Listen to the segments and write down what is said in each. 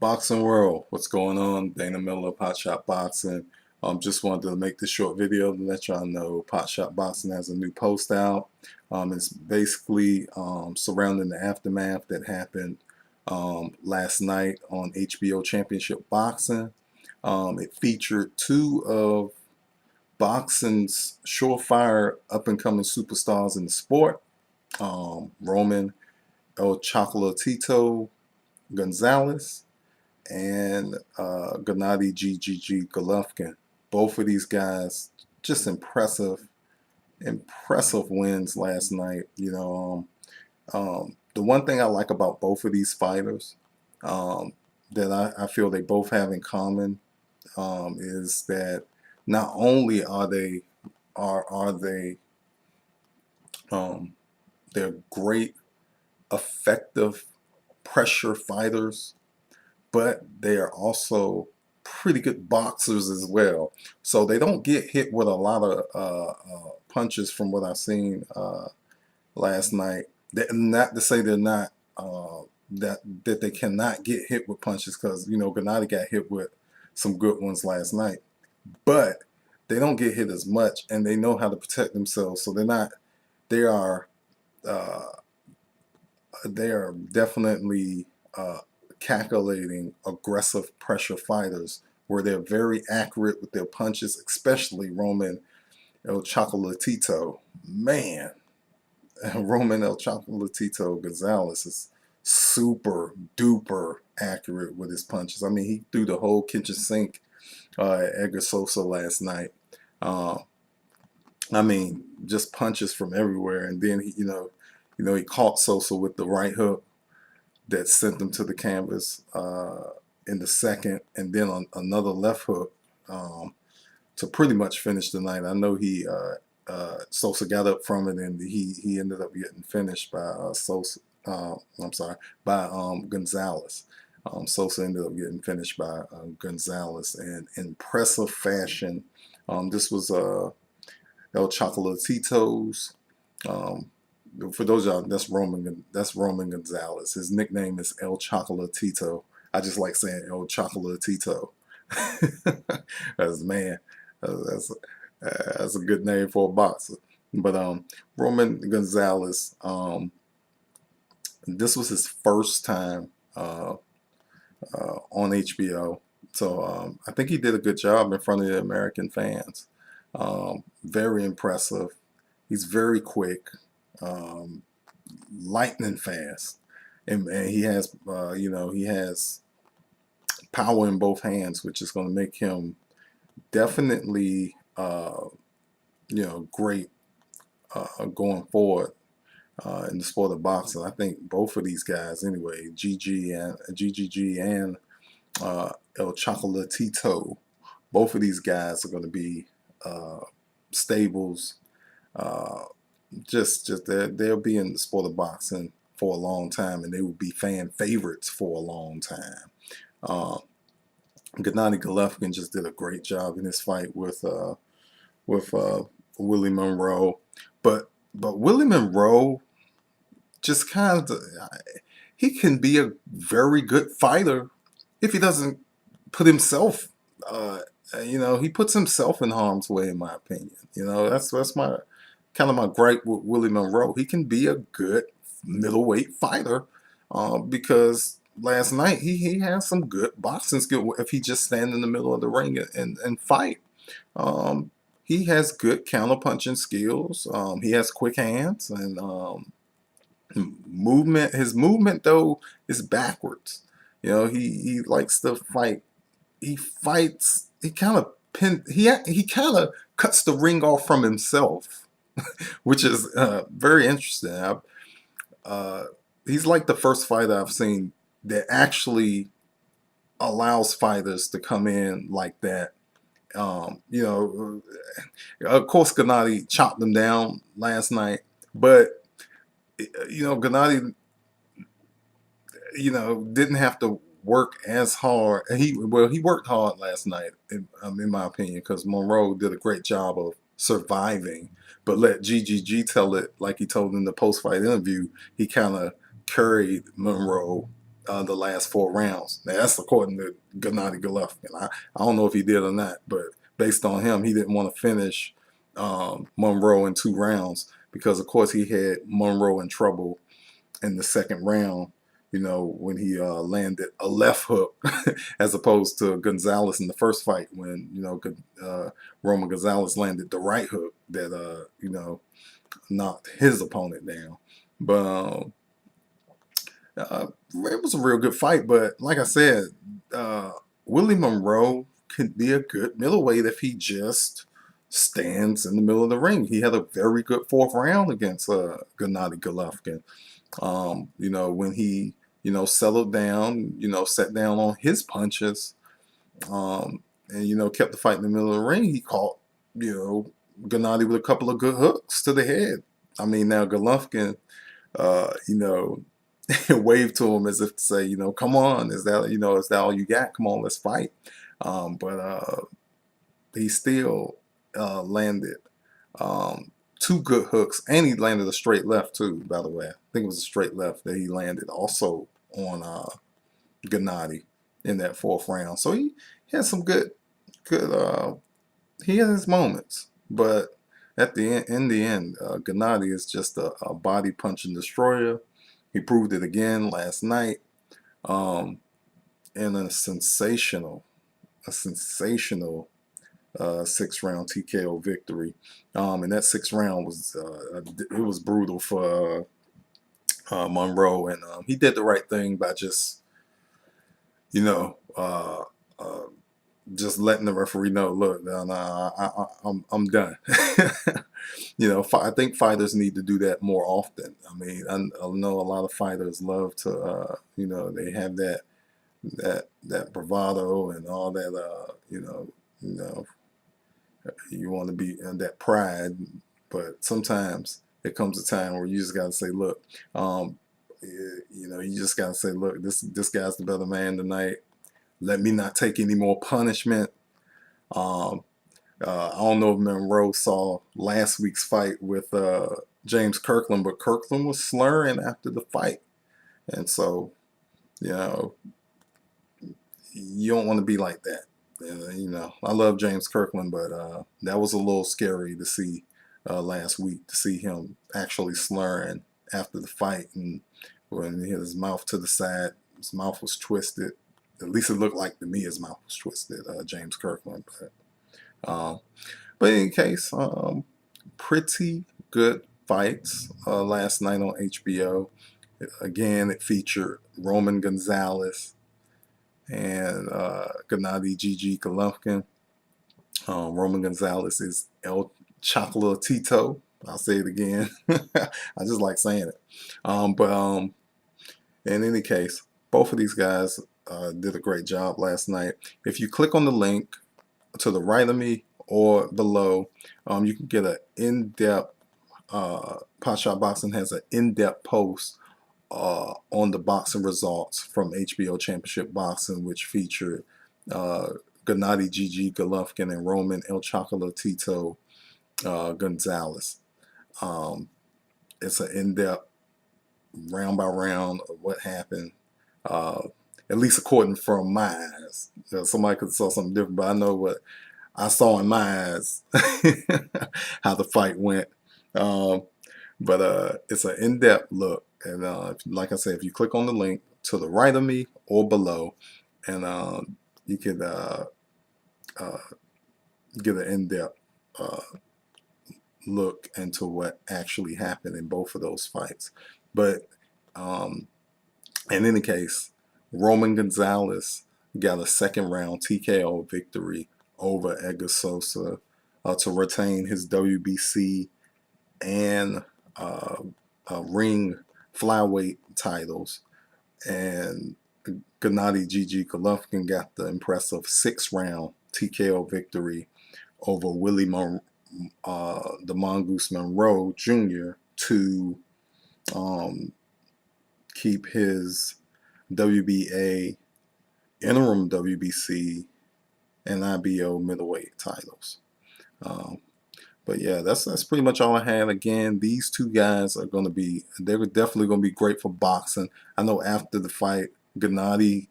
Boxing world, what's going on? Dana Miller, Pot Shot Boxing. Just wanted to make this short video to let y'all know Pot Shot Boxing has a new post out. It's basically surrounding the aftermath that happened last night on HBO Championship Boxing. It featured two of boxing's surefire up-and-coming superstars in the sport, Roman El Chocolatito Gonzalez and Gennady GGG Golovkin. Both of these guys just impressive wins last night. The one thing I like about both of these fighters that I feel they both have in common is that not only are they they're great, effective pressure fighters, but they are also pretty good boxers as well. So they don't get hit with a lot of punches from what I've seen last night. Not to say they're not that they cannot get hit with punches, because Gennady got hit with some good ones last night, but they don't get hit as much, and they know how to protect themselves. So they are definitely calculating, aggressive pressure fighters where they're very accurate with their punches, especially Roman El Chocolatito. Man, Roman El Chocolatito Gonzalez is super duper accurate with his punches. I mean, he threw the whole kitchen sink at Edgar Sosa last night. I mean, just punches from everywhere. And then he caught Sosa with the right hook that sent him to the canvas in the second, and then on another left hook to pretty much finish the night. I know Sosa got up from it, and he ended up getting finished by Gonzalez. Sosa ended up getting finished by Gonzalez in impressive fashion. This was El Chocolatito's. For those of y'all, that's Roman Gonzalez. His nickname is El Chocolatito. I just like saying El Chocolatito. That's man. That's a good name for a boxer. But Roman Gonzalez, this was his first time on HBO. So I think he did a good job in front of the American fans. Very impressive. He's very quick. Lightning fast, and he has he has power in both hands, which is going to make him definitely great going forward in the sport of boxing. I think both of these guys anyway, GGG and El Chocolatito, both of these guys are going to be stables. They'll be in the sport of boxing for a long time, and they will be fan favorites for a long time. Gennady Golovkin just did a great job in his fight with Willie Monroe, but Willie Monroe just he can be a very good fighter if he doesn't put himself he puts himself in harm's way, in my opinion. That's my my gripe with Willie Monroe. He can be a good middleweight fighter because last night he has some good boxing skill if he just stand in the middle of the ring and fight. He has good counterpunching skills. He has quick hands, and movement. His movement though is backwards. He likes to fight. He fights. He kind of cuts the ring off from himself, which is very interesting. He's like the first fighter I've seen that actually allows fighters to come in like that. Of course, Gennady chopped him down last night, but Gennady, didn't have to work as hard. He worked hard last night, in my opinion, because Monroe did a great job of surviving, but let GGG tell it like he told in the post-fight interview. He kind of carried Monroe the last 4 rounds. Now that's according to Gennady Golovkin. I don't know if he did or not, but based on him, he didn't want to finish Monroe in 2 rounds because, of course, he had Monroe in trouble in the second round. You know, when he landed a left hook as opposed to Gonzalez in the first fight when, you know, Roman Gonzalez landed the right hook that, you know, knocked his opponent down. But it was a real good fight. But like I said, Willie Monroe could be a good middleweight if he just stands in the middle of the ring. He had a very good 4th round against Gennady Golovkin. You know, when he, you know, settled down, you know, sat down on his punches, and, you know, kept the fight in the middle of the ring, he caught, you know, Gennady with a couple of good hooks to the head. I mean, now Golovkin, you know, waved to him as if to say, you know, come on, is that, you know, is that all you got? Come on, let's fight. But he still landed 2 good hooks, and he landed a straight left too, by the way. I think it was a straight left that he landed also on Gennady in that 4th round. So he had some good he had his moments, but at the end, in the end, Gennady is just a body punching destroyer. He proved it again last night, in a sensational 6-round TKO victory. And that 6th round was it was brutal for Monroe, and he did the right thing by just, you know, just letting the referee know, look, I'm done. You know, I think fighters need to do that more often. I mean, I know a lot of fighters love to, you know, they have that bravado and all that, you know, you want to be in that pride, but sometimes it comes a time where you just got to say, look, you know, you just got to say, look, this guy's the better man tonight. Let me not take any more punishment. I don't know if Monroe saw last week's fight with James Kirkland, but Kirkland was slurring after the fight. And so, you know, you don't want to be like that. You know, I love James Kirkland, but that was a little scary to see last week, to see him actually slurring after the fight. And when he had his mouth to the side, his mouth was twisted. At least it looked like to me his mouth was twisted, James Kirkland. But in any case, pretty good fights last night on HBO. Again, it featured Roman Gonzalez and Gennady GGG Golovkin. Roman Gonzalez is El Chocolatito. I'll say it again. I just like saying it. But in any case, both of these guys did a great job last night. If you click on the link to the right of me or below, you can get an in-depth, Potshot Boxing has an in-depth post on the boxing results from HBO Championship Boxing, which featured Gennady GG Golovkin and Roman El Chocolatito Gonzalez. It's an in-depth, round by round of what happened, at least according from my eyes. You know, somebody could have saw something different, but I know what I saw in my eyes, how the fight went. But it's an in-depth look. And like I said, if you click on the link to the right of me or below, and you can get an in-depth look into what actually happened in both of those fights. But in any case, Roman Gonzalez got a 2nd round TKO victory over Edgar Sosa to retain his WBC and ring flyweight titles. And Gennady GG Golovkin got the impressive 6th round TKO victory over Willie the Mongoose Monroe Jr. to keep his WBA, interim WBC, and IBO middleweight titles. But yeah, that's pretty much all I had. Again, these two guys are going to be, they're definitely going to be great for boxing. I know after the fight, Gennady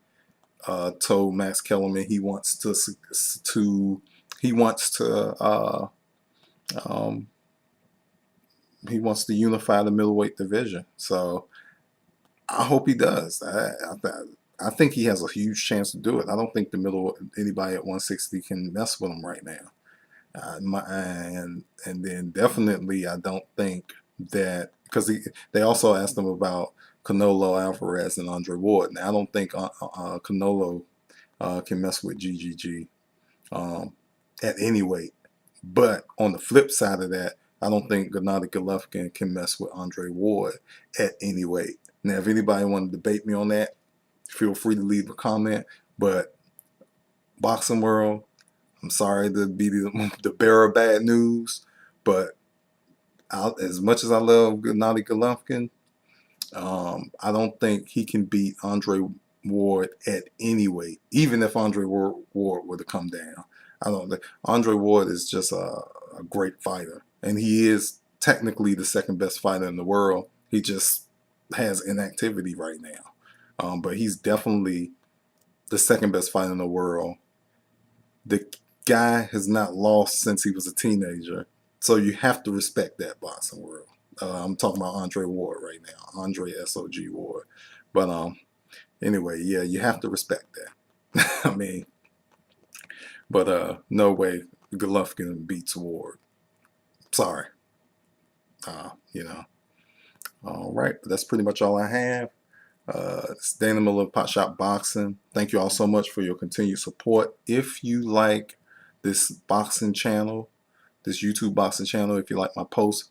told Max Kellerman he wants to um, he wants to unify the middleweight division. So I hope he does. I think he has a huge chance to do it. I don't think anybody at 160 can mess with him right now. And then definitely I don't think that, because they also asked him about Canelo Alvarez and Andre Ward. Now I don't think Canelo can mess with GGG at any weight. But on the flip side of that, I don't think Gennady Golovkin can mess with Andre Ward at any weight. Now, if anybody want to debate me on that, feel free to leave a comment. But boxing world, I'm sorry to be the bearer of bad news, but as much as I love Gennady Golovkin, I don't think he can beat Andre Ward at any weight, even if Andre Ward were to come down. I don't think Andre Ward is just a great fighter, and he is technically the second best fighter in the world. He just has inactivity right now, but he's definitely the second best fighter in the world. The guy has not lost since he was a teenager, so you have to respect that, boxing world. I'm talking about Andre Ward right now, Andre SOG Ward. But anyway, yeah, you have to respect that. I mean, but no way Golovkin beats Ward. Sorry. You know. All right, but that's pretty much all I have. It's Dana Miller of Pot Shot Boxing. Thank you all so much for your continued support. If you like this boxing channel, this YouTube boxing channel, if you like my posts,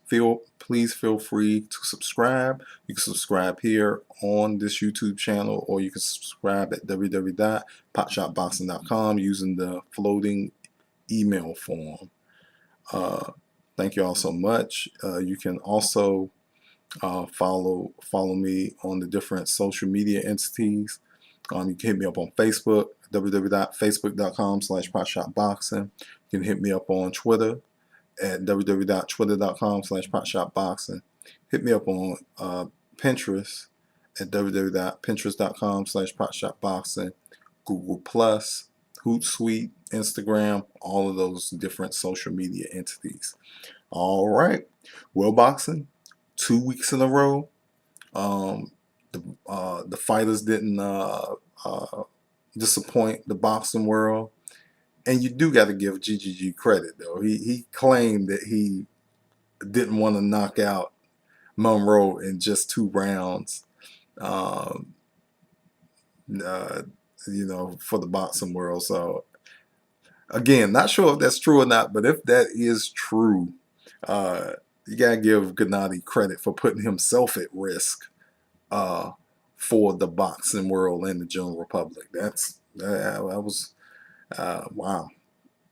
please feel free to subscribe. You can subscribe here on this YouTube channel, or you can subscribe at www.potshotboxing.com using the floating email form. Thank you all so much. You can also follow me on the different social media entities. You can hit me up on Facebook, www.facebook.com/potshotboxing. You can hit me up on Twitter at www.twitter.com/potshotboxing. Hit me up on Pinterest at www.pinterest.com/potshotboxing. Google Plus, Hootsuite, Instagram, all of those different social media entities. All right, well, boxing, 2 weeks in a row. The fighters didn't disappoint the boxing world, and you do got to give GGG credit though. He claimed that he didn't want to knock out Monroe in just 2 rounds. You know, for the boxing world. So again, not sure if that's true or not, but if that is true, you gotta give Gennady credit for putting himself at risk for the boxing world and the general public. That was wow.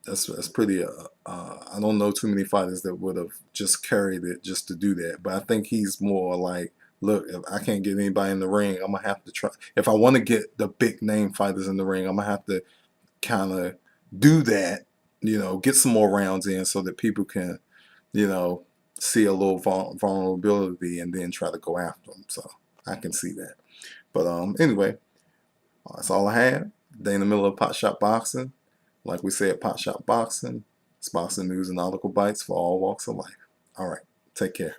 That's pretty. I don't know too many fighters that would have just carried it just to do that. But I think he's more like, look, if I can't get anybody in the ring, I'm gonna have to try. If I want to get the big name fighters in the ring, I'm gonna have to kind of do that. You know, get some more rounds in so that people can, you know, see a little vulnerability and then try to go after them. So I can see that. But anyway, that's all I have. Dana Miller of Pot Shot Boxing. Like we said, Pot Shot Boxing. It's boxing news and article bites for all walks of life. All right, take care.